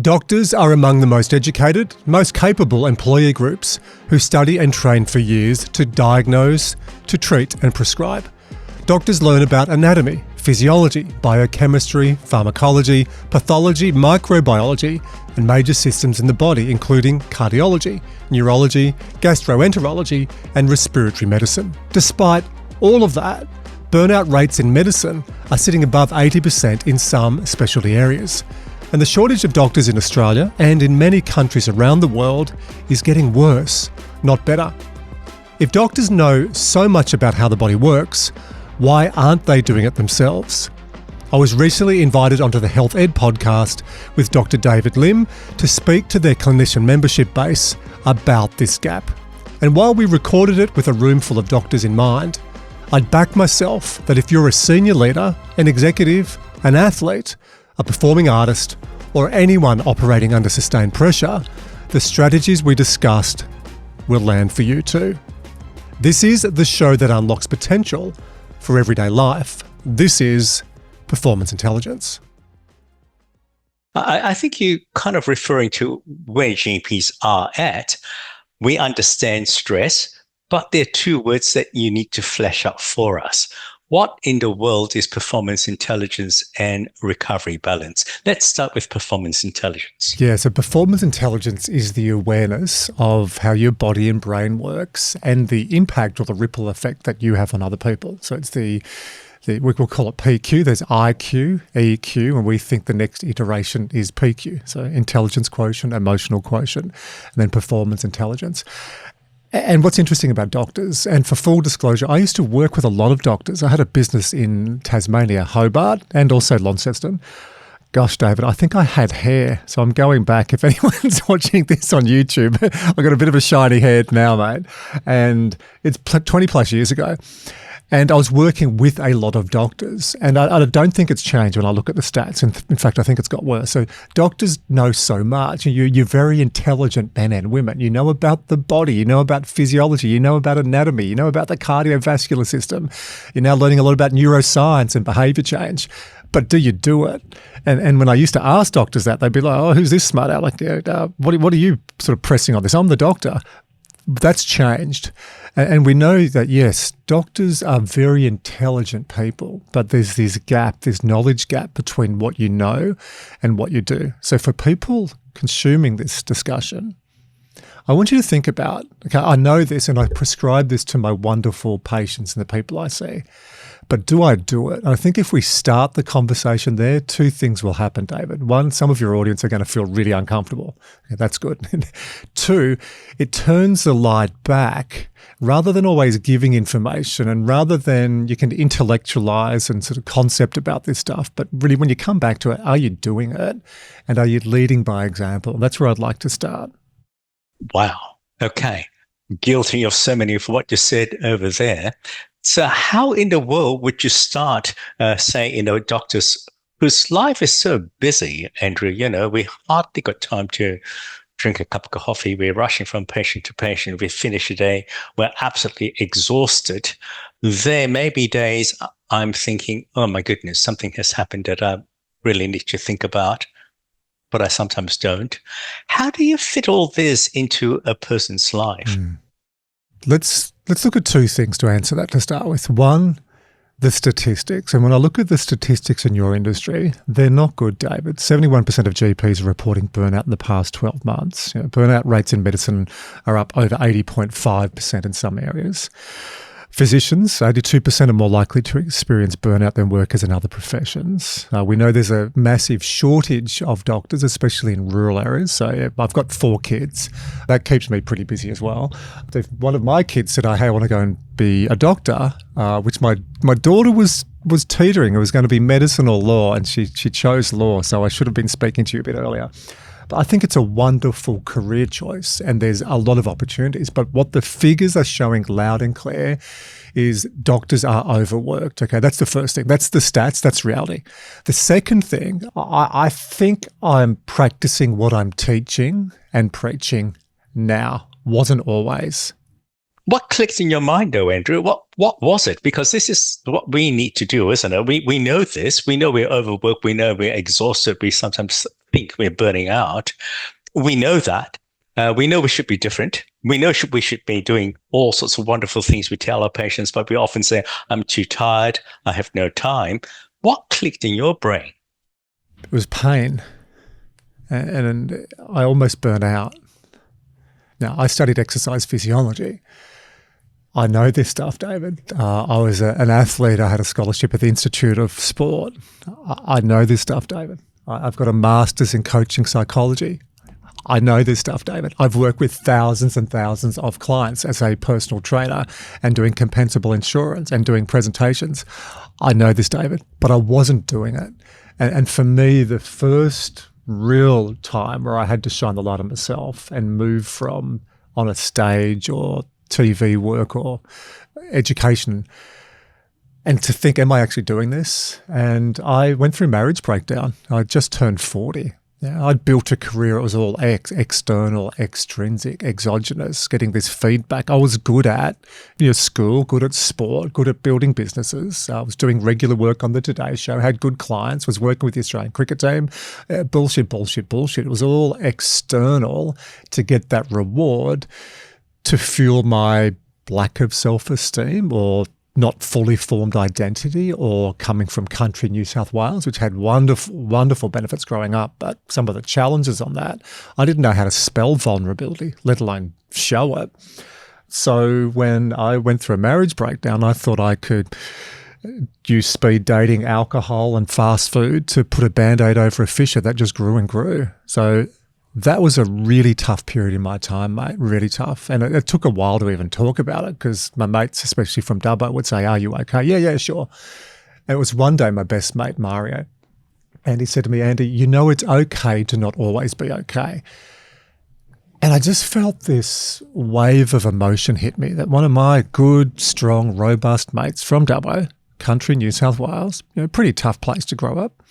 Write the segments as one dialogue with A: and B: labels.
A: Doctors are among the most educated, most capable employee groups who study and train for years to diagnose, to treat and prescribe. Doctors learn about anatomy, physiology, biochemistry, pharmacology, pathology, microbiology, and major systems in the body, including cardiology, neurology, gastroenterology, and respiratory medicine. Despite all of that, burnout rates in medicine are sitting above 80% in some specialty areas. And the shortage of doctors in Australia and in many countries around the world is getting worse, not better. If doctors know so much about how the body works, why aren't they doing it themselves? I was recently invited onto the Health Ed podcast with Dr. David Lim to speak to their clinician membership base about this gap. And while we recorded it with a room full of doctors in mind, I'd back myself that if you're a senior leader, an executive, an athlete, a performing artist, or anyone operating under sustained pressure, the strategies we discussed will land for you too. This is the show that unlocks potential for everyday life. This is Performance Intelligence.
B: I think you're kind of referring to where GPs are at. We understand stress, but there are two words that you need to flesh out for us. What in the world is performance intelligence and recovery balance? Let's start with performance intelligence.
A: Yeah, so performance intelligence is the awareness of how your body and brain works and the impact or the ripple effect that you have on other people. So it's we will call it PQ. There's IQ, EQ, and we think the next iteration is PQ. So intelligence quotient, emotional quotient, and then performance intelligence. And what's interesting about doctors, and for full disclosure, I used to work with a lot of doctors. I had a business in Tasmania, Hobart, and also Launceston. Gosh, David, I think I had hair. So I'm going back. If anyone's watching this on YouTube, I've got a bit of a shiny head now, mate. And it's 20 plus years ago. And I was working with a lot of doctors, and I don't think it's changed when I look at the stats. In fact, I think it's got worse. So doctors know so much. You're very intelligent men and women. You know about the body. You know about physiology. You know about anatomy. You know about the cardiovascular system. You're now learning a lot about neuroscience and behaviour change. But do you do it? And when I used to ask doctors that, they'd be like, "Oh, who's this smart aleck? What are you sort of pressing on this? I'm the doctor." That's changed. And we know that, yes, doctors are very intelligent people, but there's this gap, this knowledge gap between what you know and what you do. So for people consuming this discussion, I want you to think about, okay, I know this and I prescribe this to my wonderful patients and the people I see, but do I do it? And I think if we start the conversation there, two things will happen, David. One, some of your audience are going to feel really uncomfortable. Okay, that's good. Two, it turns the light back. Rather than always giving information and rather than you can intellectualize and sort of concept about this stuff, but really when you come back to it, are you doing it? And are you leading by example? That's where I'd like to start.
B: Wow. Okay. Guilty of so many of what you said over there. So how in the world would you start, doctors whose life is so busy, Andrew, we hardly got time to drink a cup of coffee. We're rushing from patient to patient. We finish a day. We're absolutely exhausted. There may be days I'm thinking, oh my goodness, something has happened that I really need to think about, but I sometimes don't. How do you fit all this into a person's life?
A: Let's look at two things to answer that to start with. One, the statistics. And when I look at the statistics in your industry, they're not good, David. 71% of GPs are reporting burnout in the past 12 months. Burnout rates in medicine are up over 80.5% in some areas. Physicians, 82% are more likely to experience burnout than workers in other professions. We know there's a massive shortage of doctors, especially in rural areas. So I've got 4 kids. That keeps me pretty busy as well. If one of my kids said, hey, I want to go and be a doctor, which my daughter was teetering. It was going to be medicine or law, and she chose law. So I should have been speaking to you a bit earlier. But I think it's a wonderful career choice and there's a lot of opportunities. But what the figures are showing loud and clear is doctors are overworked. Okay, that's the first thing. That's the stats. That's reality. The second thing, I think I'm practicing what I'm teaching and preaching now. Wasn't always.
B: What clicked in your mind though, Andrew? What was it? Because this is what we need to do, isn't it? We know this. We know we're overworked. We know we're exhausted. We sometimes think we're burning out. We know that. We know we should be different. We know we should be doing all sorts of wonderful things we tell our patients, but we often say, I'm too tired. I have no time. What clicked in your brain?
A: It was pain. And I almost burnt out. Now, I studied exercise physiology. I know this stuff, David. I was an athlete. I had a scholarship at the Institute of Sport. I know this stuff, David. I've got a master's in coaching psychology. I know this stuff, David. I've worked with thousands and thousands of clients as a personal trainer and doing compensable insurance and doing presentations. I know this, David, but I wasn't doing it. And for me, the first real time where I had to shine the light on myself and move from on a stage or TV work or education and to think, am I actually doing this? And I went through marriage breakdown. I just turned 40. Yeah, I'd built a career. It was all external, extrinsic, exogenous, getting this feedback. I was good at school, good at sport, good at building businesses. I was doing regular work on the Today Show, had good clients, was working with the Australian cricket team. Bullshit. It was all external to get that reward to fuel my lack of self-esteem or not fully formed identity, or coming from country New South Wales, which had wonderful benefits growing up, but some of the challenges on that, I didn't know how to spell vulnerability, let alone show it. So when I went through a marriage breakdown, I thought I could use speed dating, alcohol and fast food to put a Band-Aid over a fissure that just grew and grew. So that was a really tough period in my time, mate, really tough. And it took a while to even talk about it because my mates, especially from Dubbo, would say, are you okay? Yeah, sure. And it was one day my best mate, Mario, and he said to me, Andy, you know it's okay to not always be okay. And I just felt this wave of emotion hit me that one of my good, strong, robust mates from Dubbo, country New South Wales, pretty tough place to grow up,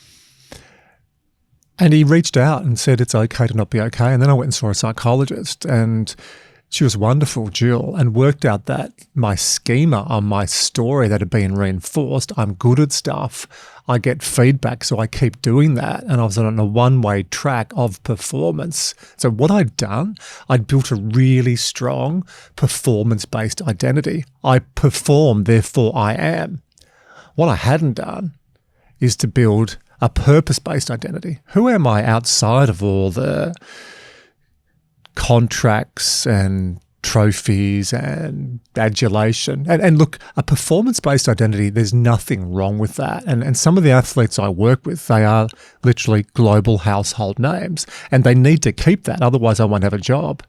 A: and he reached out and said, it's okay to not be okay. And then I went and saw a psychologist, and she was wonderful, Jill, and worked out that my schema on my story that had been reinforced, I'm good at stuff, I get feedback, so I keep doing that. And I was on a one-way track of performance. So what I'd done, I'd built a really strong performance-based identity. I perform, therefore I am. What I hadn't done is to build a purpose-based identity. Who am I outside of all the contracts and trophies and adulation? And look, a performance-based identity, there's nothing wrong with that. And some of the athletes I work with, they are literally global household names, and they need to keep that. Otherwise, I won't have a job.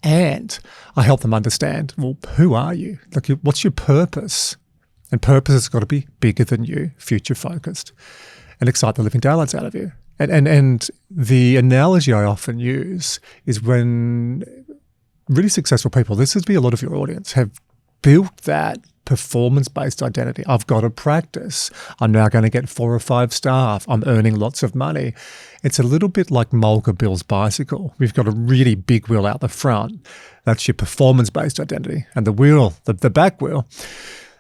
A: And I help them understand, well, who are you? Like, what's your purpose? And purpose has got to be bigger than you, future-focused, and excite the living daylights out of you. And the analogy I often use is when really successful people, this would be a lot of your audience, have built that performance-based identity. I've got to practice. I'm now going to get 4 or 5 staff. I'm earning lots of money. It's a little bit like Mulga Bill's bicycle. We've got a really big wheel out the front. That's your performance-based identity. And the wheel, the back wheel,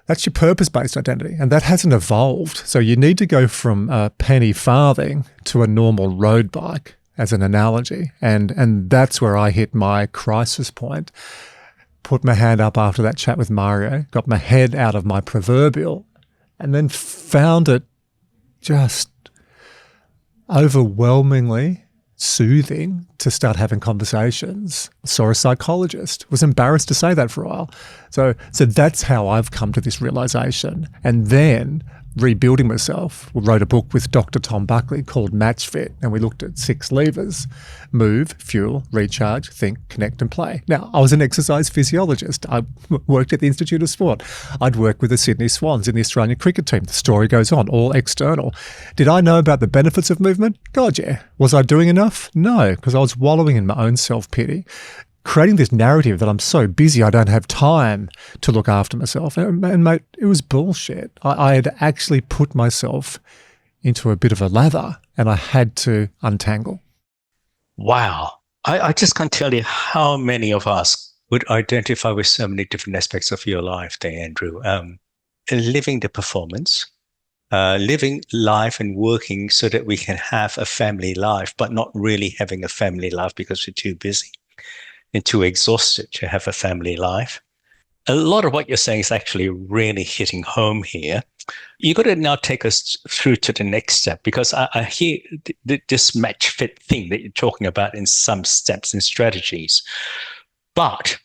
A: that's your purpose-based identity, and that hasn't evolved. So you need to go from a penny farthing to a normal road bike as an analogy, and that's where I hit my crisis point. Put my hand up after that chat with Mario, got my head out of my proverbial, and then found it just overwhelmingly soothing to start having conversations. Saw a psychologist, was embarrassed to say that for a while. So that's how I've come to this realization. And then rebuilding myself, we wrote a book with Dr. Tom Buckley called Match Fit, and we looked at 6 levers: move, fuel, recharge, think, connect, and play. Now, I was an exercise physiologist. I worked at the Institute of Sport. I'd worked with the Sydney Swans in the Australian cricket team. The story goes on, all external. Did I know about the benefits of movement? God, yeah. Was I doing enough? No, because I was wallowing in my own self-pity, creating this narrative that I'm so busy I don't have time to look after myself. And mate, it was bullshit. I had actually put myself into a bit of a lather, and I had to untangle.
B: Wow. I just can't tell you how many of us would identify with so many different aspects of your life there, Andrew. Living the performance, living life and working so that we can have a family life, but not really having a family life because we're too busy and too exhausted to have a family life. A lot of what you're saying is actually really hitting home here. You got to now take us through to the next step, because I hear this match fit thing that you're talking about in some steps and strategies. But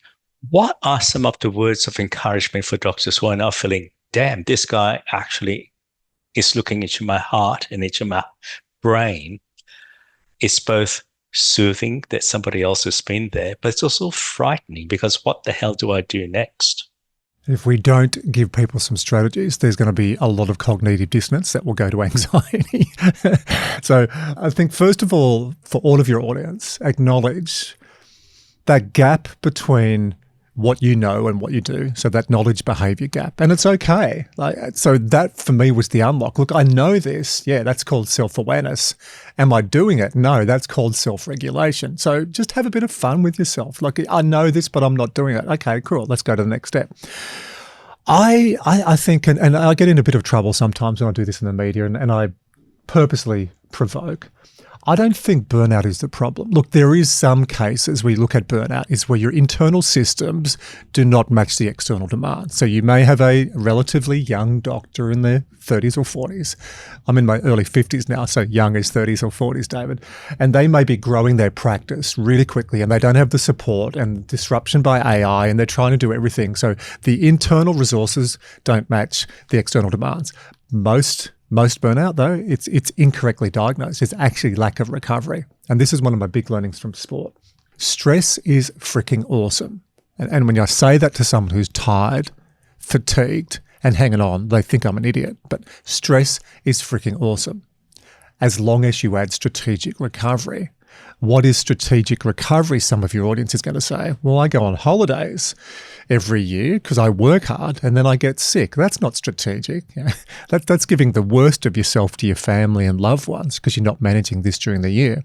B: what are some of the words of encouragement for doctors who are now feeling, damn, this guy actually is looking into my heart and into my brain? It's both soothing that somebody else has been there, but it's also frightening, because what the hell do I do next?
A: If we don't give people some strategies, there's going to be a lot of cognitive dissonance that will go to anxiety. So I think, first of all, for all of your audience, acknowledge that gap between what you know and what you do, so that knowledge behavior gap. And it's okay. So that for me was the unlock. Look, I know this. Yeah, that's called self-awareness. Am I doing it? No, that's called self-regulation. So just have a bit of fun with yourself. Like, I know this, but I'm not doing it. Okay, cool. Let's go to the next step. I think, and I get in a bit of trouble sometimes when I do this in the media, and I purposely provoke. I don't think burnout is the problem. Look, there is some cases where you look at burnout is where your internal systems do not match the external demand. So you may have a relatively young doctor in their 30s or 40s. I'm in my early 50s now, so young is 30s or 40s, David. And they may be growing their practice really quickly, and they don't have the support and disruption by AI, and they're trying to do everything. So the internal resources don't match the external demands. Most burnout, though, it's incorrectly diagnosed. It's actually lack of recovery. And this is one of my big learnings from sport. Stress is freaking awesome. And when I say that to someone who's tired, fatigued, and hanging on, they think I'm an idiot. But stress is freaking awesome, as long as you add strategic recovery. What is strategic recovery? Some of your audience is going to say, well, I go on holidays every year because I work hard and then I get sick. That's not strategic. That's giving the worst of yourself to your family and loved ones because you're not managing this during the year.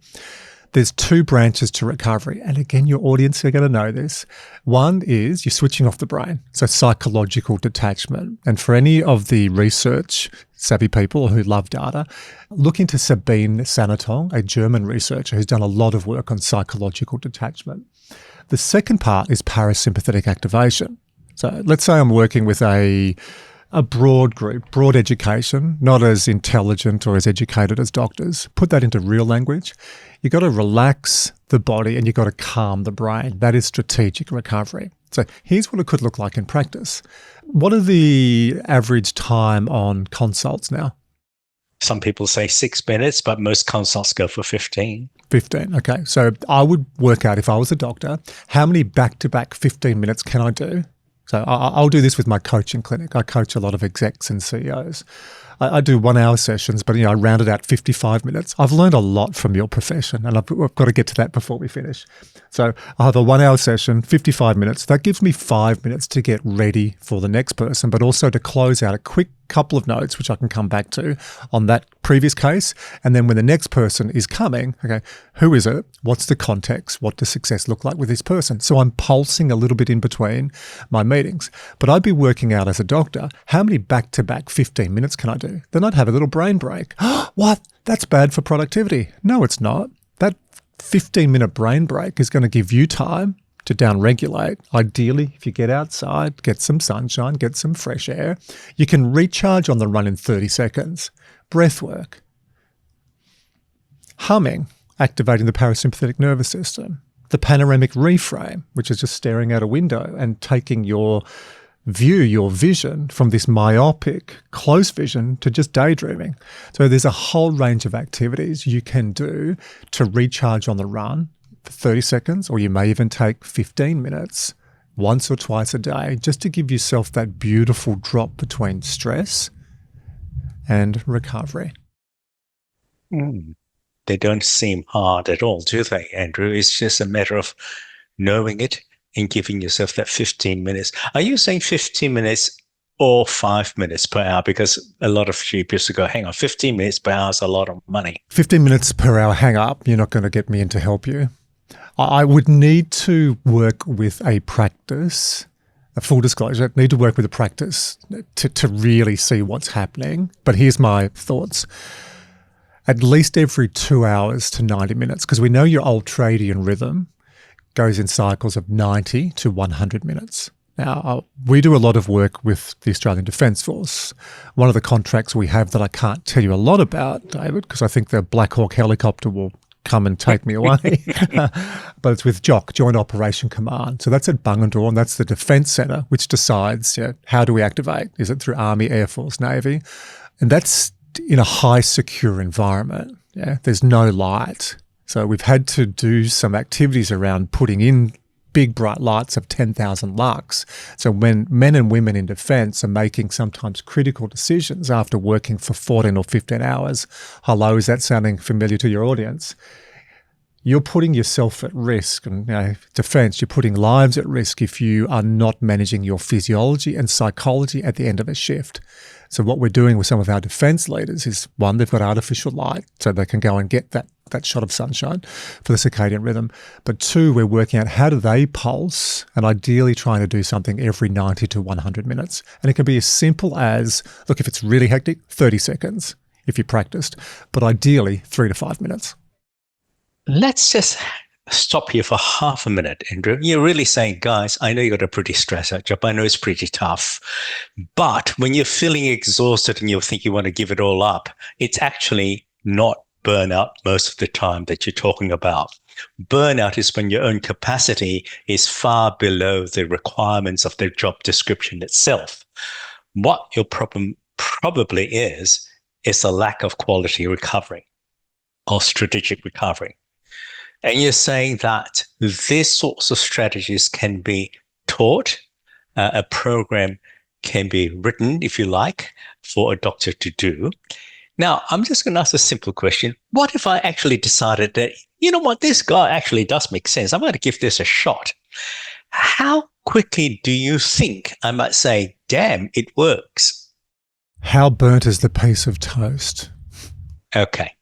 A: There's two branches to recovery. And again, your audience are going to know this. One is you're switching off the brain. So psychological detachment. And for any of the research savvy people who love data, look into Sabine Sanatong, a German researcher who's done a lot of work on psychological detachment. The second part is parasympathetic activation. So let's say I'm working with a broad group, broad education, not as intelligent or as educated as doctors. Put that into real language. You've got to relax the body and you've got to calm the brain. That is strategic recovery. So here's what it could look like in practice. What are the average time on consults now?
B: Some people say 6 minutes, but most consults go for 15.
A: 15, okay. So I would work out, if I was a doctor, how many back-to-back 15 minutes can I do? So I'll do this with my coaching clinic. I coach a lot of execs and CEOs. I do 1 hour sessions, but I round it out 55 minutes. I've learned a lot from your profession, and I've got to get to that before we finish. So I have a 1 hour session, 55 minutes. That gives me 5 minutes to get ready for the next person, but also to close out a quick couple of notes, which I can come back to on that previous case. And then when the next person is coming, okay, who is it? What's the context? What does success look like with this person? So I'm pulsing a little bit in between my meetings. But I'd be working out as a doctor, how many back-to-back 15 minutes can I do? Then I'd have a little brain break. What? That's bad for productivity. No, it's not. That 15-minute brain break is going to give you time to downregulate. Ideally, if you get outside, get some sunshine, get some fresh air, you can recharge on the run in 30 seconds. Breath work. Humming, activating the parasympathetic nervous system. The panoramic reframe, which is just staring out a window and taking your view, your vision from this myopic close vision to just daydreaming. So there's a whole range of activities you can do to recharge on the run for 30 seconds, or you may even take 15 minutes once or twice a day just to give yourself that beautiful drop between stress and recovery.
B: They don't seem hard at all, do they, Andrew? It's just a matter of knowing it and giving yourself that 15 minutes. Are you saying 15 minutes or 5 minutes per hour? Because a lot of GPs go, hang on, 15 minutes per hour is a lot of money.
A: 15 minutes per hour hang up, you're not going to get me in to help you. I would need to work with a practice a full disclosure, need to work with a practice to really see what's happening. But here's my thoughts. At least every 2 hours to 90 minutes, because we know your ultradian rhythm goes in cycles of 90 to 100 minutes. Now, we do a lot of work with the Australian Defence Force. One of the contracts we have that I can't tell you a lot about, David, because I think the Black Hawk helicopter will come and take me away, but it's with JOC, Joint Operation Command. So that's at Bungendore, and that's the Defence Centre, which decides how do we activate? Is it through Army, Air Force, Navy? And that's in a high secure environment. Yeah, there's no light. So we've had to do some activities around putting in big bright lights of 10,000 lux. So when men and women in defence are making sometimes critical decisions after working for 14 or 15 hours, hello, is that sounding familiar to your audience? You're putting yourself at risk, and defence, you're putting lives at risk if you are not managing your physiology and psychology at the end of a shift. So what we're doing with some of our defence leaders is, one, they've got artificial light so they can go and get that shot of sunshine for the circadian rhythm. But two, we're working out how do they pulse, and ideally trying to do something every 90 to 100 minutes. And it can be as simple as, look, if it's really hectic, 30 seconds if you practiced, but ideally 3 to 5 minutes.
B: Let's just stop here for half a minute, Andrew. You're really saying, guys, I know you got a pretty stressed out job. I know it's pretty tough. But when you're feeling exhausted and you think you want to give it all up, it's actually not burnout most of the time that you're talking about. Burnout is when your own capacity is far below the requirements of the job description itself. What your problem probably is a lack of quality recovery or strategic recovery. And you're saying that these sorts of strategies can be taught, a program can be written, if you like, for a doctor to do. Now, I'm just going to ask a simple question. What if I actually decided that, you know what, this guy actually does make sense. I'm going to give this a shot. How quickly do you think I might say, damn, it works?
A: How burnt is the piece of toast?
B: Okay.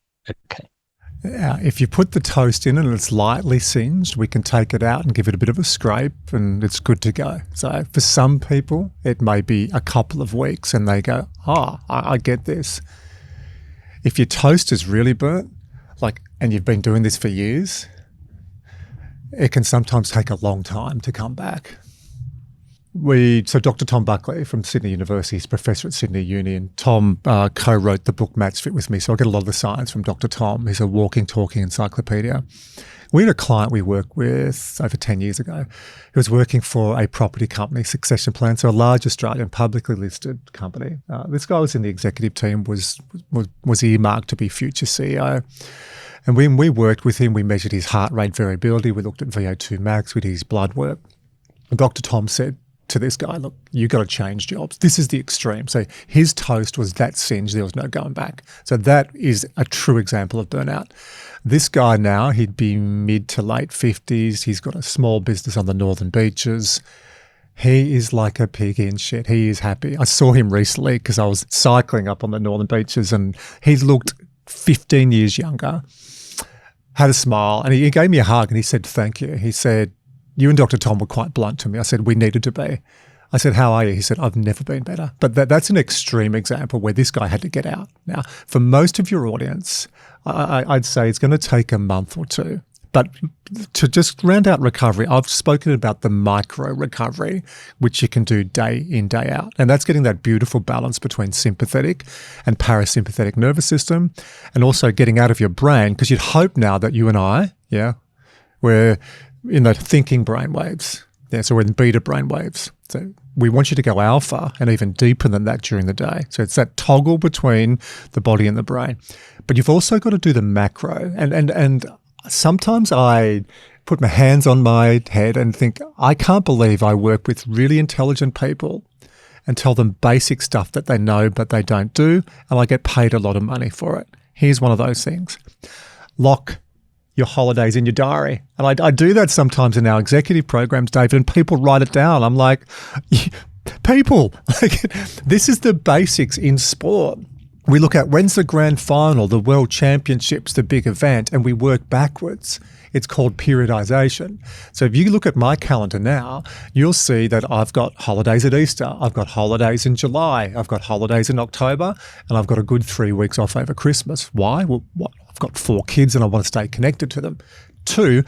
A: If you put the toast in and it's lightly singed, we can take it out and give it a bit of a scrape and it's good to go. So for some people, it may be a couple of weeks and they go, I get this. If your toast is really burnt, and you've been doing this for years, it can sometimes take a long time to come back. So Dr. Tom Buckley from Sydney University, he's professor at Sydney Uni, and Tom co-wrote the book Match Fit with me. So I get a lot of the science from Dr. Tom. He's a walking, talking encyclopedia. We had a client we worked with over 10 years ago who was working for a property company, Succession Plan, so a large Australian publicly listed company. This guy was in the executive team, was earmarked to be future CEO. And when we worked with him, we measured his heart rate variability. We looked at VO2 max, we did his blood work. And Dr. Tom said to this guy, look, you got to change jobs. This is the extreme. So his toast was that singed, there was no going back. So that is a true example of burnout. This guy now, he'd be mid to late 50s. He's got a small business on the northern beaches. He is like a pig in shit. He is happy. I saw him recently because I was cycling up on the northern beaches and he looked 15 years younger, had a smile, and he gave me a hug and he said, thank you. He said, you and Dr. Tom were quite blunt to me. I said, we needed to be. I said, how are you? He said, I've never been better. But that's an extreme example where this guy had to get out. Now, for most of your audience, I'd say it's going to take a month or two. But to just round out recovery, I've spoken about the micro recovery, which you can do day in, day out. And that's getting that beautiful balance between sympathetic and parasympathetic nervous system, and also getting out of your brain, because you'd hope now that you and I, we're in the thinking brain waves. So we're in beta brain waves. So we want you to go alpha and even deeper than that during the day. So it's that toggle between the body and the brain. But you've also got to do the macro. And sometimes I put my hands on my head and think, I can't believe I work with really intelligent people and tell them basic stuff that they know but they don't do, and I get paid a lot of money for it. Here's one of those things. Lock your holidays in your diary. And I do that sometimes in our executive programs, David, and people write it down. I'm like, people, this is the basics in sport. We look at when's the grand final, the world championships, the big event, and we work backwards. It's called periodization. So if you look at my calendar now, you'll see that I've got holidays at Easter, I've got holidays in July, I've got holidays in October, and I've got a good 3 weeks off over Christmas. Why? Well, I've got 4 kids and I want to stay connected to them. 2,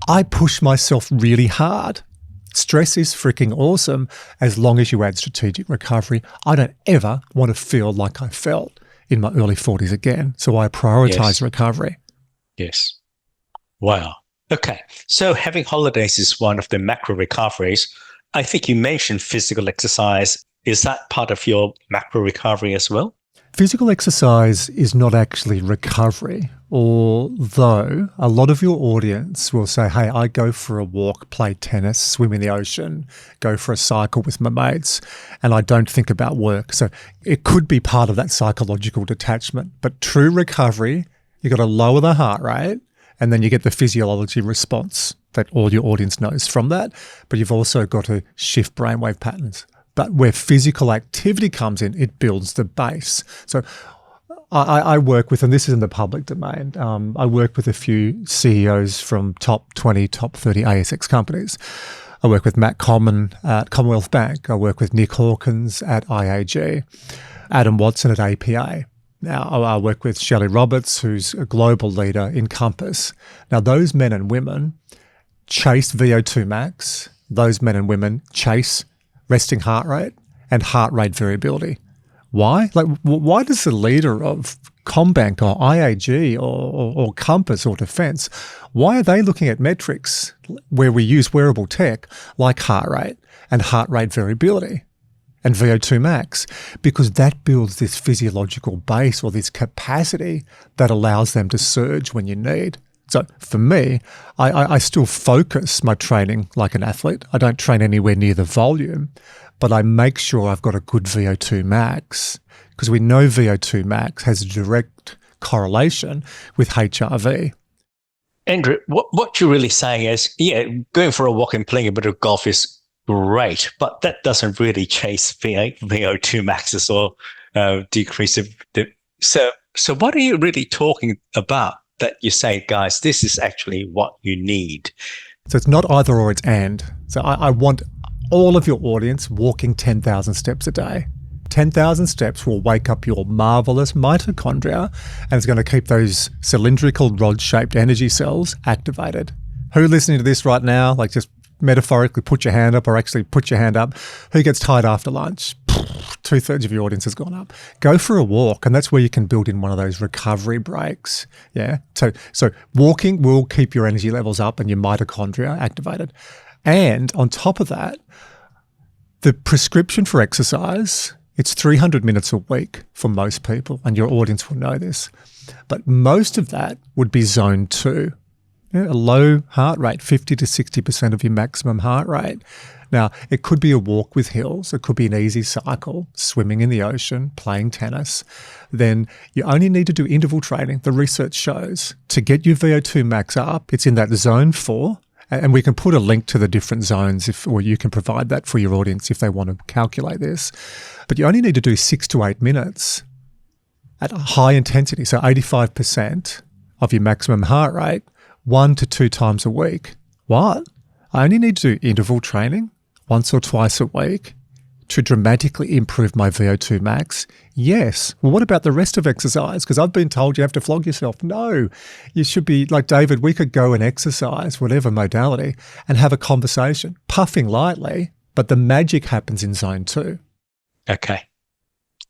A: I push myself really hard. Stress is freaking awesome as long as you add strategic recovery. I don't ever want to feel like I felt in my early 40s again. So I prioritize recovery.
B: Yes. Wow. Okay. So having holidays is one of the macro recoveries. I think you mentioned physical exercise. Is that part of your macro recovery as well?
A: Physical exercise is not actually recovery, although a lot of your audience will say, hey, I go for a walk, play tennis, swim in the ocean, go for a cycle with my mates, and I don't think about work. So it could be part of that psychological detachment. But true recovery, you've got to lower the heart rate, and then you get the physiology response that all your audience knows from that. But you've also got to shift brainwave patterns. But where physical activity comes in, it builds the base. So I work with, and this is in the public domain, I work with a few CEOs from top 20, top 30 ASX companies. I work with Matt Common at Commonwealth Bank. I work with Nick Hawkins at IAG, Adam Watson at APA. Now, I work with Shelley Roberts, who's a global leader in Compass. Now, those men and women chase VO2 max. Those men and women chase resting heart rate and heart rate variability. Why? Like, why does the leader of Combank or IAG or Compass or Defence, why are they looking at metrics where we use wearable tech like heart rate and heart rate variability and VO2 max? Because that builds this physiological base or this capacity that allows them to surge when you need. So for me, I still focus my training like an athlete. I don't train anywhere near the volume, but I make sure I've got a good VO2 max because we know VO2 max has a direct correlation with HRV.
B: Andrew, what you're really saying is, going for a walk and playing a bit of golf is great, but that doesn't really chase VO2 maxes or decrease the. So what are you really talking about? That you say, guys, this is actually what you need.
A: So it's not either or, it's and. So I want all of your audience walking 10,000 steps a day. 10,000 steps will wake up your marvelous mitochondria and it's going to keep those cylindrical rod-shaped energy cells activated. Who listening to this right now, like just metaphorically put your hand up or actually put your hand up, who gets tired after lunch? 2/3 of your audience has gone up. Go for a walk, and that's where you can build in one of those recovery breaks. Yeah. So walking will keep your energy levels up and your mitochondria activated. And on top of that, the prescription for exercise, it's 300 minutes a week for most people, and your audience will know this. But most of that would be zone 2. A low heart rate, 50 to 60% of your maximum heart rate. Now, it could be a walk with hills. It could be an easy cycle, swimming in the ocean, playing tennis. Then you only need to do interval training. The research shows to get your VO2 max up, it's in that zone 4. And we can put a link to the different zones or you can provide that for your audience if they want to calculate this. But you only need to do 6 to 8 minutes at a high intensity. So 85% of your maximum heart rate, 1 to 2 times a week. What? I only need to do interval training once or twice a week to dramatically improve my VO2 max? Yes. Well, what about the rest of exercise? Because I've been told you have to flog yourself. No, you should be like, David, we could go and exercise, whatever modality, and have a conversation, puffing lightly, but the magic happens in zone 2.
B: Okay.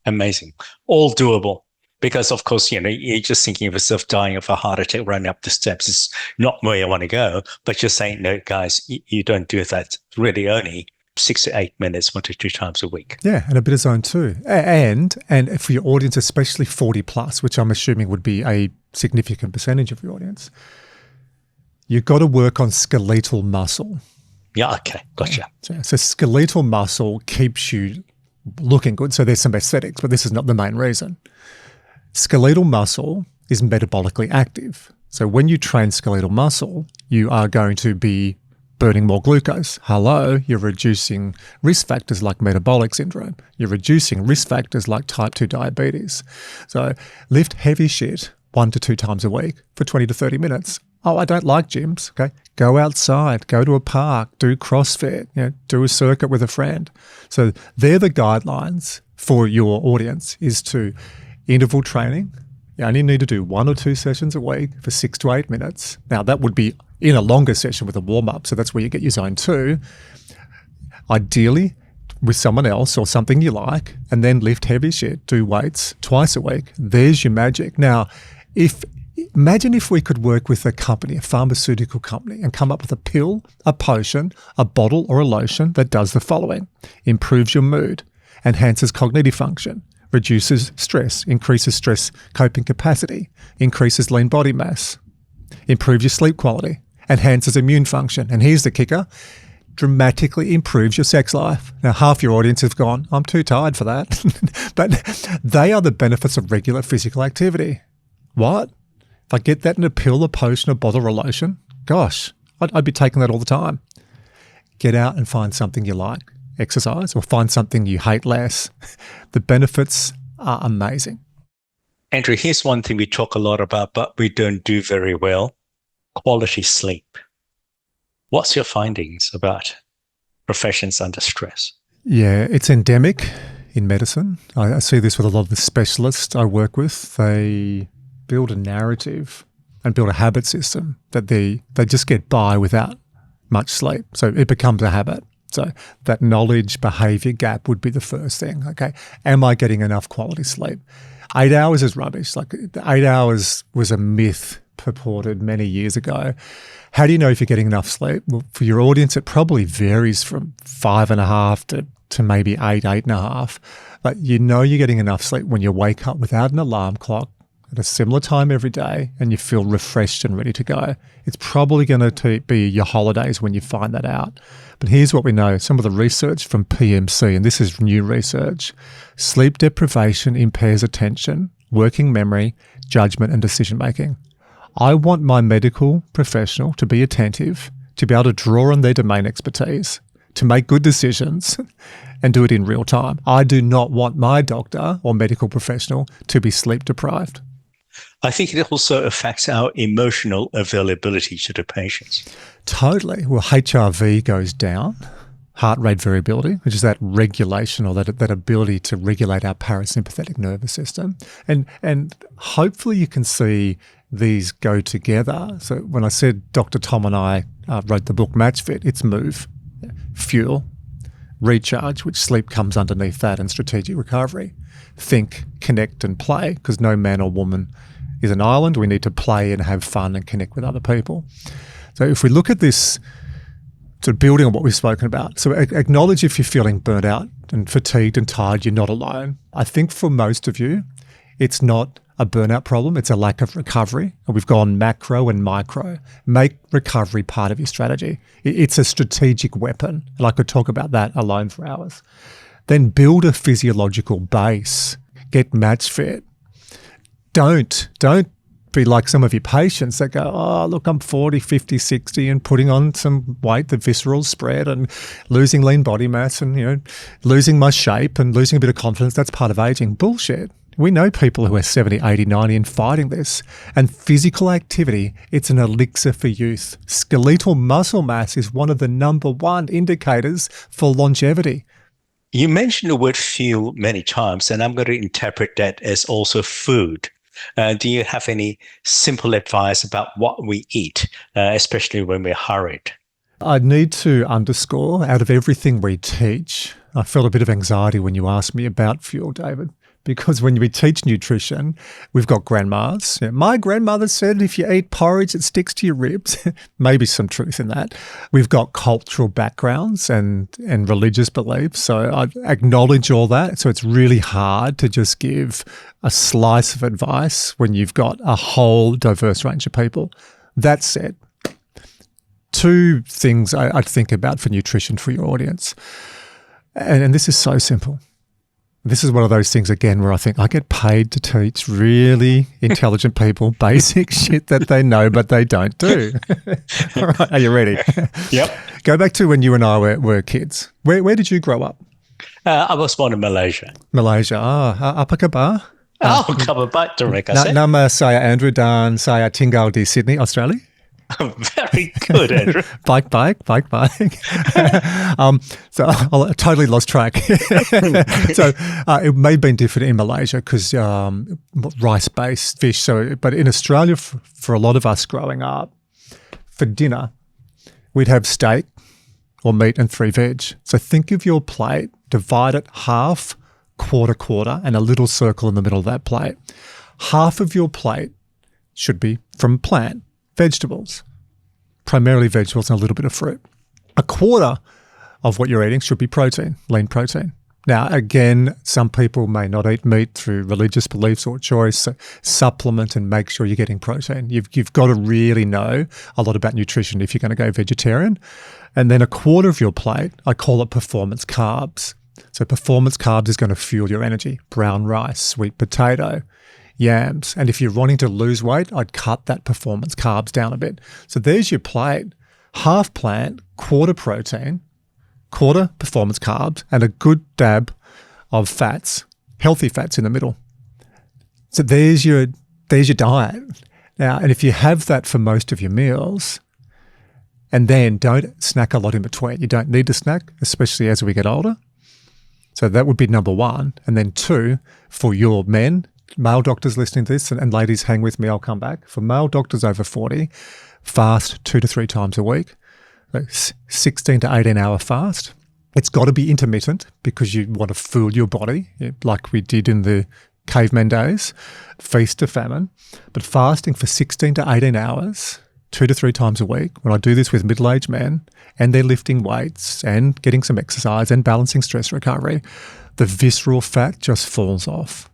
B: Amazing. All doable. Because, of course, you're just thinking of yourself dying of a heart attack running up the steps. It's not where you want to go. But you're saying, no, guys, you don't do that. Really only 6 to 8 minutes, 1 to 2 times a week.
A: Yeah, and a bit of zone 2. And for your audience, especially 40 plus, which I'm assuming would be a significant percentage of your audience, you've got to work on skeletal muscle.
B: Yeah, okay, gotcha.
A: So skeletal muscle keeps you looking good. So there's some aesthetics, but this is not the main reason. Skeletal muscle is metabolically active. So when you train skeletal muscle, you are going to be burning more glucose. Hello, you're reducing risk factors like metabolic syndrome. You're reducing risk factors like type 2 diabetes. So lift heavy shit 1 to 2 times a week for 20 to 30 minutes. Oh, I don't like gyms. Okay, go outside, go to a park, do CrossFit, do a circuit with a friend. So they're the guidelines for your audience, is to interval training. You only need to do 1 or 2 sessions a week for 6 to 8 minutes. Now, that would be in a longer session with a warm-up, so that's where you get your zone 2. Ideally, with someone else or something you like, and then lift heavy shit, do weights twice a week. There's your magic. Now, imagine if we could work with a company, a pharmaceutical company, and come up with a pill, a potion, a bottle or a lotion that does the following: improves your mood, enhances cognitive function, reduces stress, increases stress coping capacity, increases lean body mass, improves your sleep quality, enhances immune function, and here's the kicker: dramatically improves your sex life. Now, half your audience have gone, I'm too tired for that. But they are the benefits of regular physical activity. What? If I get that in a pill, a potion, a bottle, or a lotion, gosh, I'd be taking that all the time. Get out and find something you like. Exercise, or find something you hate less. The benefits are amazing.
B: Andrew, here's one thing we talk a lot about, but we don't do very well: quality sleep. What's your findings about professions under stress?
A: Yeah, it's endemic in medicine. I see this with a lot of the specialists I work with. They build a narrative and build a habit system that they just get by without much sleep. So it becomes a habit. So that knowledge behavior gap would be the first thing. Okay, am I getting enough quality sleep? 8 hours is rubbish. Like 8 hours was a myth purported many years ago. How do you know if you're getting enough sleep? Well, for your audience, it probably varies from 5.5 to maybe 8.5. But you know you're getting enough sleep when you wake up without an alarm clock at a similar time every day and you feel refreshed and ready to go. It's probably going to be your holidays when you find that out. But here's what we know. Some of the research from PMC, and this is new research: sleep deprivation impairs attention, working memory, judgment, and decision-making. I want my medical professional to be attentive, to be able to draw on their domain expertise, to make good decisions and do it in real time. I do not want my doctor or medical professional to be sleep deprived.
B: I think it also affects our emotional availability to the patients.
A: Totally. Well, HRV goes down, heart rate variability, which is that regulation or that ability to regulate our parasympathetic nervous system. And hopefully you can see these go together. So when I said Dr. Tom and I wrote the book Match Fit, it's move, fuel, recharge, which sleep comes underneath that, and strategic recovery. Think, connect and play, because no man or woman is an island. We need to play and have fun and connect with other people. So if we look at this, sort of building on what we've spoken about, so acknowledge if you're feeling burnt out and fatigued and tired, you're not alone. I think for most of you, it's not a burnout problem, it's a lack of recovery. And we've gone macro and micro. Make recovery part of your strategy. It's a strategic weapon. And I could talk about that alone for hours. Then build a physiological base. Get match fit. Don't be like some of your patients that go, oh, look, I'm 40, 50, 60 and putting on some weight, the visceral spread and losing lean body mass and, losing my shape and losing a bit of confidence. That's part of aging. Bullshit. We know people who are 70, 80, 90 and fighting this. And physical activity, it's an elixir for youth. Skeletal muscle mass is one of the number one indicators for longevity.
B: You mentioned the word fuel many times, and I'm going to interpret that as also food. Do you have any simple advice about what we eat, especially when we're hurried?
A: I need to underscore, out of everything we teach, I felt a bit of anxiety when you asked me about fuel, David. Because when we teach nutrition, we've got grandmas. My grandmother said if you eat porridge, it sticks to your ribs. Maybe some truth in that. We've got cultural backgrounds and religious beliefs. So I acknowledge all that. So it's really hard to just give a slice of advice when you've got a whole diverse range of people. That said, 2 things I'd think about for nutrition for your audience. And this is so simple. This is one of those things, again, where I think I get paid to teach really intelligent people basic shit that they know but they don't do. All right, are you ready?
B: Yep.
A: Go back to when you and I were kids. Where did you grow up?
B: I was born in Malaysia.
A: Malaysia. Apa khabar?
B: Khabar baik direct, I said.
A: Nama saya Andrew dan saya tinggal di Sydney, Australia.
B: Very good, Andrew.
A: Bike. So I totally lost track. So it may have been different in Malaysia because rice-based fish. So, but in Australia, for a lot of us growing up, for dinner, we'd have steak or meat and 3 veg. So think of your plate, divide it half, quarter, and a little circle in the middle of that plate. Half of your plate should be from plant. Vegetables, primarily vegetables and a little bit of fruit. A quarter of what you're eating should be protein, lean protein. Now, again, some people may not eat meat through religious beliefs or choice, so supplement and make sure you're getting protein. You've got to really know a lot about nutrition if you're going to go vegetarian. And then a quarter of your plate, I call it performance carbs. So performance carbs is going to fuel your energy. Brown rice, sweet potato, yams. And if you're wanting to lose weight, I'd cut that performance carbs down a bit. So there's your plate. Half plant, quarter protein, quarter performance carbs, and a good dab of fats, healthy fats in the middle. So there's your diet. Now, and if you have that for most of your meals, and then don't snack a lot in between. You don't need to snack, especially as we get older. So that would be number 1. And then 2, for your men, male doctors listening to this, and ladies, hang with me, I'll come back. For male doctors over 40, fast 2 to 3 times a week, 16 to 18 hour fast. It's got to be intermittent because you want to fool your body like we did in the caveman days, feast to famine. But fasting for 16 to 18 hours, 2 to 3 times a week, when I do this with middle-aged men and they're lifting weights and getting some exercise and balancing stress recovery, the visceral fat just falls off.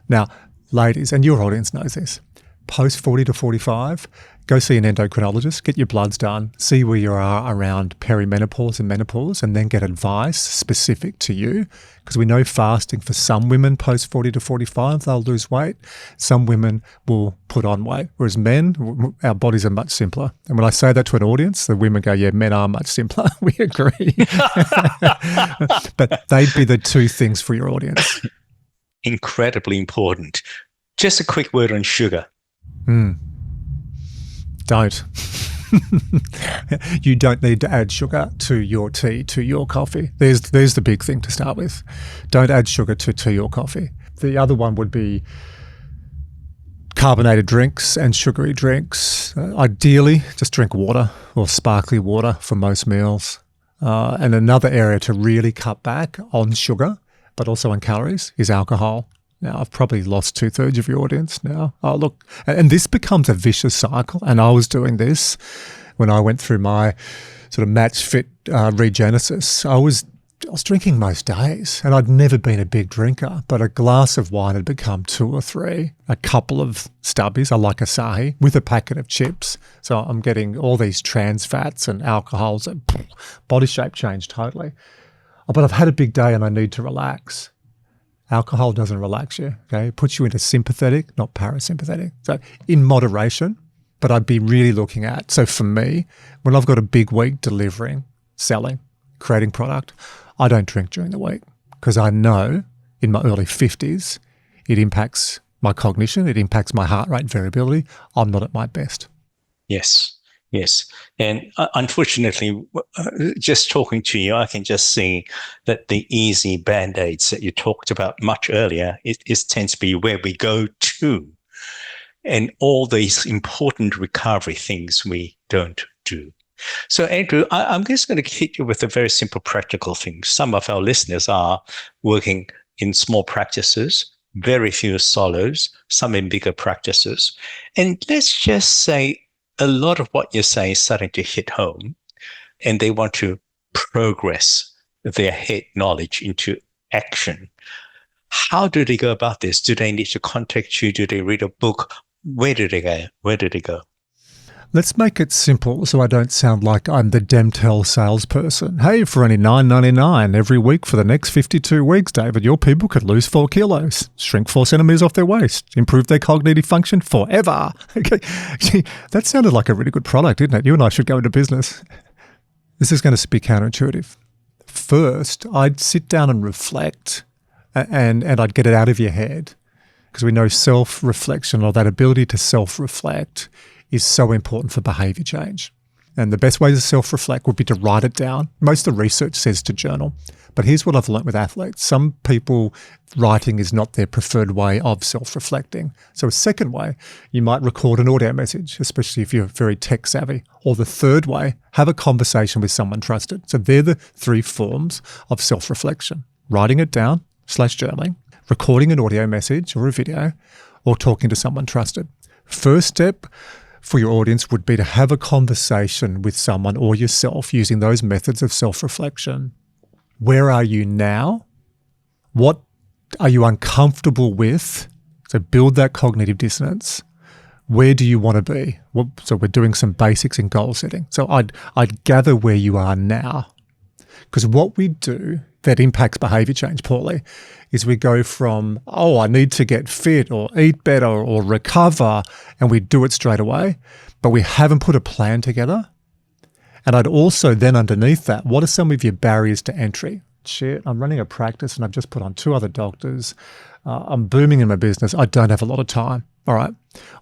A: Now, ladies, and your audience knows this, post 40 to 45, go see an endocrinologist, get your bloods done, see where you are around perimenopause and menopause, and then get advice specific to you. Because we know fasting for some women post 40 to 45, they'll lose weight. Some women will put on weight. Whereas men, our bodies are much simpler. And when I say that to an audience, the women go, yeah, men are much simpler. We agree. But they'd be the 2 things for your audience.
B: Incredibly important. Just a quick word on sugar.
A: Don't. You don't need to add sugar to your tea, to your coffee. There's the big thing to start with. Don't add sugar to tea or coffee. The other one would be carbonated drinks and sugary drinks. Ideally, just drink water or sparkling water for most meals. And another area to really cut back on sugar, but also on calories, is alcohol. Now, I've probably lost 2/3 of your audience now. Oh, look, and this becomes a vicious cycle. And I was doing this when I went through my sort of match fit regenesis. I was drinking most days, and I'd never been a big drinker, but a glass of wine had become 2 or 3, a couple of stubbies, I like Asahi, with a packet of chips. So I'm getting all these trans fats and alcohols, and body shape changed totally. But I've had a big day and I need to relax. Alcohol doesn't relax you, okay? It puts you into sympathetic, not parasympathetic. So in moderation, but I'd be really looking at, so for me, when I've got a big week delivering, selling, creating product, I don't drink during the week because I know in my early 50s, it impacts my cognition, it impacts my heart rate variability. I'm not at my best.
B: Yes. And unfortunately, just talking to you, I can just see that the easy band-aids that you talked about much earlier, it tends to be where we go to. And all these important recovery things we don't do. So, Andrew, I'm just going to hit you with a very simple practical thing. Some of our listeners are working in small practices, very few solos, some in bigger practices. And let's just say a lot of what you're saying is starting to hit home, and they want to progress their head knowledge into action. How do they go about this? Do they need to contact you? Do they read a book? Where do they go?
A: Let's make it simple so I don't sound like I'm the Demtel salesperson. Hey, for only $9.99 every week for the next 52 weeks, David, your people could lose 4 kilos, shrink 4 centimeters off their waist, improve their cognitive function forever. Okay, gee, that sounded like a really good product, didn't it? You and I should go into business. This is going to be counterintuitive. First, I'd sit down and reflect, and I'd get it out of your head, because we know self-reflection, or that ability to self-reflect, is so important for behaviour change. And the best way to self-reflect would be to write it down. Most of the research says to journal. But here's what I've learnt with athletes. Some people, writing is not their preferred way of self-reflecting. So a second way, you might record an audio message, especially if you're very tech savvy. Or the third way, have a conversation with someone trusted. So they're the 3 forms of self-reflection. Writing it down / journaling, recording an audio message or a video, or talking to someone trusted. First step for your audience would be to have a conversation with someone or yourself using those methods of self-reflection. Where are you now? What are you uncomfortable with? So build that cognitive dissonance. Where do you want to be? So we're doing some basics in goal setting. So I'd gather where you are now. Because what we do that impacts behaviour change poorly is we go from, I need to get fit or eat better or recover, and we do it straight away, but we haven't put a plan together. And I'd also then underneath that, what are some of your barriers to entry? Shit, I'm running a practice and I've just put on 2 other doctors. I'm booming in my business. I don't have a lot of time. All right.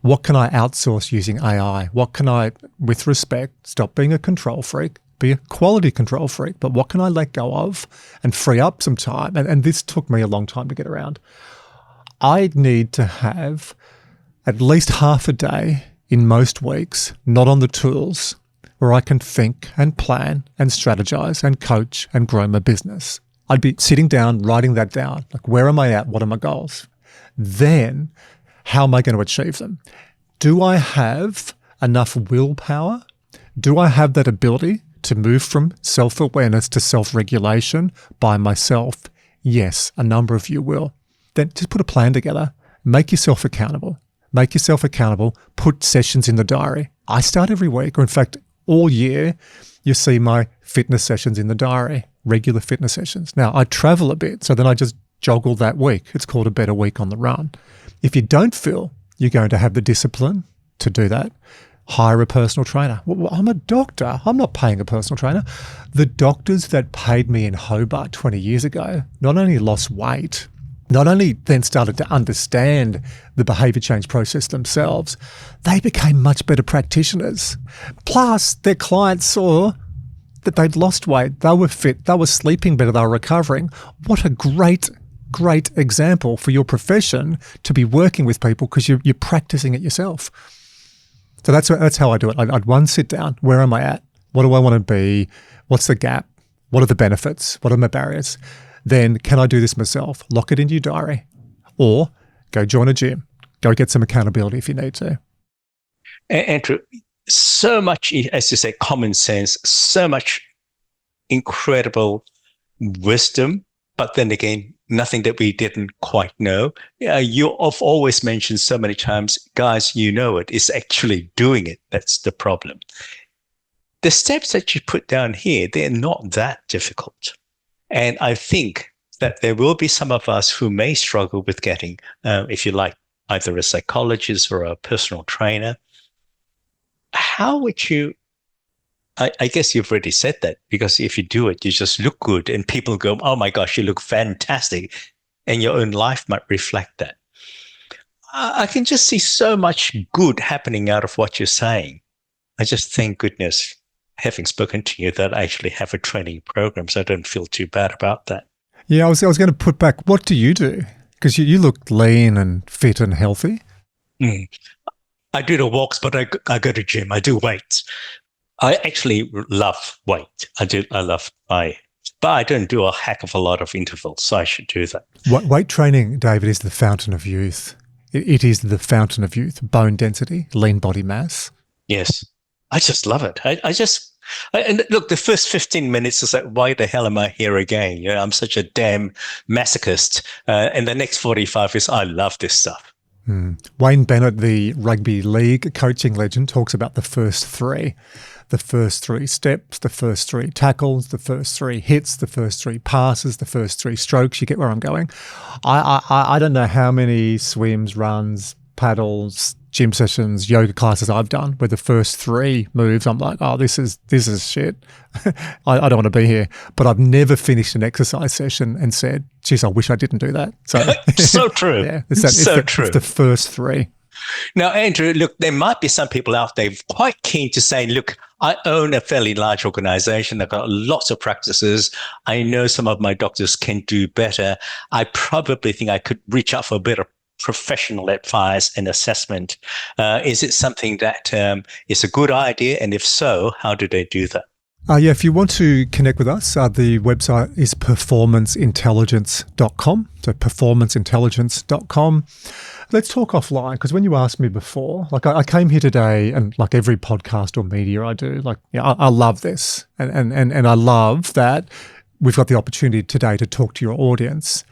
A: What can I outsource using AI? What can I, with respect, stop being a control freak, be a quality control freak, but what can I let go of and free up some time? And this took me a long time to get around. I need to have at least half a day in most weeks, not on the tools, where I can think and plan and strategize and coach and grow my business. I'd be sitting down, writing that down. Like, where am I at? What are my goals? Then, how am I going to achieve them? Do I have enough willpower? Do I have that ability to move from self-awareness to self-regulation by myself? Yes, a number of you will. Then just put a plan together. Make yourself accountable. Make yourself accountable. Put sessions in the diary. I start every week, or in fact, all year, you see my fitness sessions in the diary, regular fitness sessions. Now, I travel a bit, so then I just joggle that week. It's called a better week on the run. If you don't feel you're going to have the discipline to do that, hire a personal trainer. Well, I'm a doctor. I'm not paying a personal trainer. The doctors that paid me in Hobart 20 years ago not only lost weight, not only then started to understand the behaviour change process themselves, they became much better practitioners. Plus, their clients saw that they'd lost weight, they were fit, they were sleeping better, they were recovering. What a great example for your profession to be working with people, because you're practicing it yourself. So that's how I do it. I'd sit down. Where am I at? What do I want to be? What's the gap? What are the benefits? What are my barriers? Then, can I do this myself? Lock it into your diary. Or go join a gym. Go get some accountability if you need to.
B: Andrew, so much, as you say, common sense, so much incredible wisdom, but then again, nothing that we didn't quite know. You have always mentioned so many times, guys, you know it. It's actually doing it that's the problem. The steps that you put down here, they're not that difficult. And I think that there will be some of us who may struggle with getting, if you like, either a psychologist or a personal trainer. How would you, I guess you've already said that, because if you do it, you just look good and people go, oh my gosh, you look fantastic. And your own life might reflect that. I can just see so much good happening out of what you're saying. I just thank goodness, having spoken to you, that I actually have a training program, so I don't feel too bad about that.
A: Yeah, I was going to put back, what do you do? Because you look lean and fit and healthy.
B: I do the walks, but I go to gym. I do weights. I actually love weight. But I don't do a heck of a lot of intervals, so I should do that.
A: Weight training, David, is the fountain of youth. It is the fountain of youth. Bone density, lean body mass.
B: Yes. I just love it. And look, the first 15 minutes is like, why the hell am I here again? You know, I'm such a damn masochist. And the next 45 is, I love this stuff.
A: Wayne Bennett, the rugby league coaching legend, talks about the first three. The first three steps, the first three tackles, the first three hits, the first three passes, the first three strokes. You get where I'm going? I don't know how many swims, runs, paddles, gym sessions, yoga classes I've done where the first three moves, I'm like, oh, this is shit. I don't want to be here. But I've never finished an exercise session and said, geez, I wish I didn't do that.
B: So true.
A: Yeah,
B: True.
A: It's the first three.
B: Now, Andrew, look, there might be some people out there quite keen to say, look, I own a fairly large organization. I've got lots of practices. I know some of my doctors can do better. I probably think I could reach out for a bit of professional advice and assessment. Is it something that is a good idea? And if so, how do they do that?
A: If you want to connect with us, the website is performanceintelligence.com. So performanceintelligence.com. Let's talk offline, because when you asked me before, like I came here today, and like every podcast or media I do, like I love this, and I love that we've got the opportunity today to talk to your audience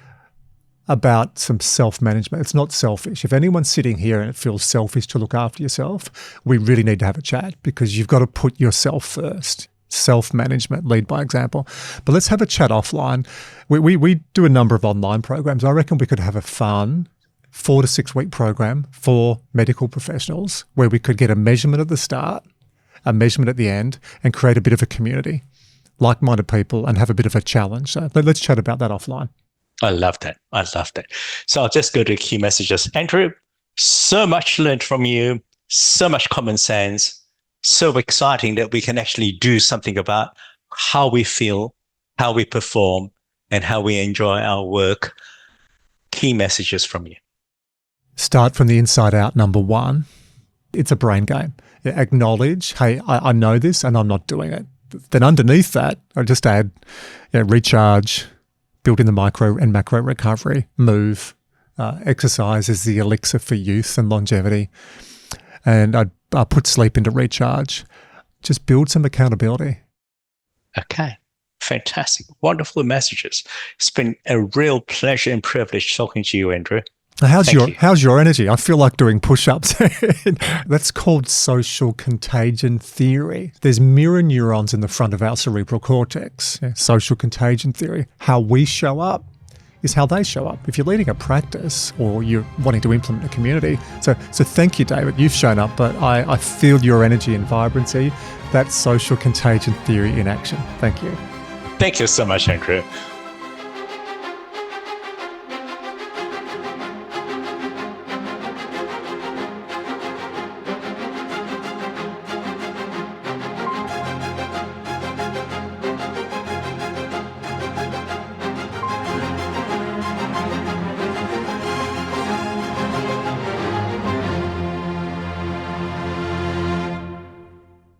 A: about some self-management. It's not selfish. If anyone's sitting here and it feels selfish to look after yourself, we really need to have a chat, because you've got to put yourself first. Self-management, lead by example. But let's have a chat offline. We do a number of online programs. I reckon we could have a fun 4 to 6 week program for medical professionals where we could get a measurement at the start, a measurement at the end, and create a bit of a community, like-minded people, and have a bit of a challenge. So let's chat about that offline.
B: I love that. So I'll just go to key messages. Andrew, so much learned from you, so much common sense, so exciting that we can actually do something about how we feel, how we perform, and how we enjoy our work. Key messages from you.
A: Start from the inside out, number one. It's a brain game. Acknowledge, hey, I know this and I'm not doing it. Then underneath that, I just add recharge, build in the micro and macro recovery, move. Exercise is the elixir for youth and longevity. And I put sleep into recharge. Just build some accountability.
B: Okay. Fantastic. Wonderful messages. It's been a real pleasure and privilege talking to you, Andrew.
A: How's your energy? I feel like doing push-ups. That's called social contagion theory. There's mirror neurons in the front of our cerebral cortex. Social contagion theory. How we show up is how they show up. If you're leading a practice or you're wanting to implement a community. So thank you, David. You've shown up, but I feel your energy and vibrancy. That's social contagion theory in action. Thank you.
B: Thank you so much, Andrew.